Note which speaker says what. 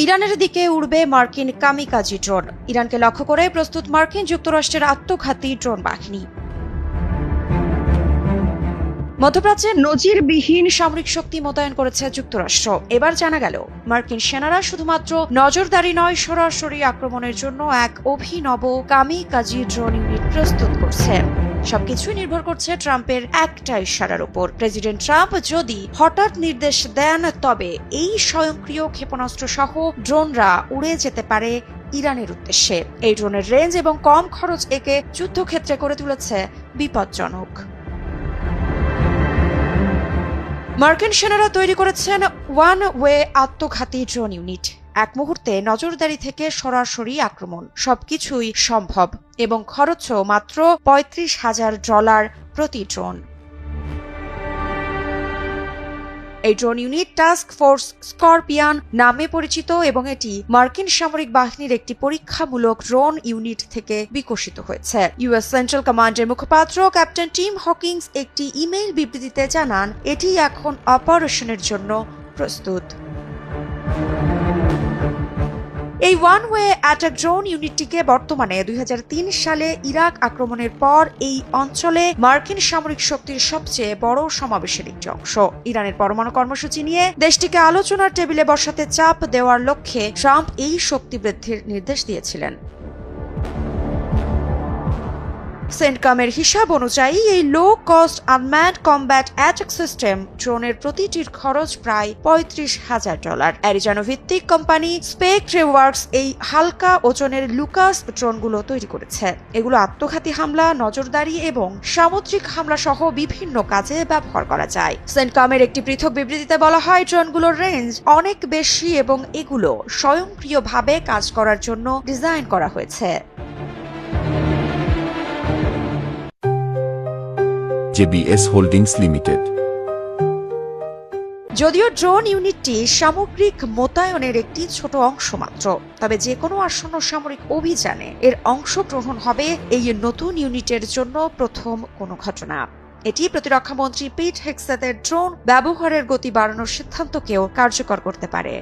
Speaker 1: ইরানের দিকে উড়বে মার্কিন কামিকাজি ড্রোন। ইরানকে লক্ষ্য করে প্রস্তুত মার্কিন যুক্তরাষ্ট্রের আত্মঘাতী ড্রোন বাহিনী। মধ্যপ্রাচ্যে নজিরবিহীন সামরিক শক্তি মোতায়েন করেছে যুক্তরাষ্ট্র। এবার জানা গেল মার্কিন সেনারা শুধুমাত্র নজরদারি নয়, সরাসরি আক্রমণের জন্য এক অভিনব কামিকাজি ড্রোন ইউনিট প্রস্তুত করছে। সবকিছুই নির্ভর করছে ট্রাম্পের একটা ইশারার উপর। প্রেসিডেন্ট ট্রাম্প যদি হঠাৎ নির্দেশ দেন, তবে এই স্বয়ংক্রিয় ক্ষেপণাস্ত্র সহ ড্রোনরা উড়ে যেতে পারে ইরানের উদ্দেশ্যে। এই ড্রোনের রেঞ্জ এবং কম খরচ একে যুদ্ধক্ষেত্রে করে তুলেছে বিপজ্জনক। মার্কিন সেনারা তৈরি করেছেন ওয়ান ওয়ে আত্মঘাতী ড্রোন ইউনিট। এক মুহূর্তে নজরদারি থেকে সরাসরি আক্রমণ, সবকিছুই সম্ভব এবং খরচও মাত্র $35,000 প্রতি ড্রোন। এই drone unit task force scorpion নামে পরিচিত এবং এটি মার্কিন সামরিক বাহিনীর একটি পরীক্ষামূলক ড্রোন ইউনিট থেকে বিকশিত হয়েছে। ইউএস সেন্ট্রাল কমান্ডের মুখপাত্র ক্যাপ্টেন টিম হকিংস একটি ইমেইল বিবৃতিতে জানান, এটি এখন অপারেশনের জন্য প্রস্তুত। এই ওয়ান ওয়ে অ্যাটাক ড্রোন ইউনিটটিকে বর্তমানে 2003 সালে ইরাক আক্রমণের পর এই অঞ্চলে মার্কিন সামরিক শক্তির সবচেয়ে বড় সমাবেশের একটি অংশ। ইরানের পরমাণু কর্মসূচি নিয়ে দেশটিকে আলোচনার টেবিলে বসাতে চাপ দেওয়ার লক্ষ্যে ট্রাম্প এই শক্তি বৃদ্ধির নির্দেশ দিয়েছিলেন। সেন্টকমের হিসাব অনুযায়ী এই low cost unmanned combat attack system ড্রোনের প্রতিটির খরচ প্রায় $35,000। অ্যারিজোনা ভিত্তিক কোম্পানি স্পেকট্রেওয়ার্কস এই হালকা ওজনের লুকাস ড্রোনগুলো তৈরি করেছে। এগুলো আত্মঘাতী হামলা, নজরদারি এবং সামুদ্রিক হামলা সহ বিভিন্ন কাজে ব্যবহার করা যায়। সেন্টকমের একটি পৃথক বিবৃতিতে বলা হয়, ড্রোনগুলোর রেঞ্জ অনেক বেশি এবং এগুলো স্বয়ংক্রিয়ভাবে কাজ করার জন্য ডিজাইন করা হয়েছে।
Speaker 2: JBS holdings limited.
Speaker 1: যদিও ড্রোন ইউনিটটি সামগ্রিক মোতায়েনের একটি ছোট অংশ মাত্র, তবে যে কোনো আসন্ন সামরিক অভিযানে এর অংশগ্রহণ হবে এই নতুন ইউনিটের জন্য প্রথম কোনো ঘটনা। এটি প্রতিরক্ষা মন্ত্রী পিট হেগসেথের ড্রোন ব্যবহারের গতি বাড়ানোর সিদ্ধান্তকেও কার্যকর করতে পারে।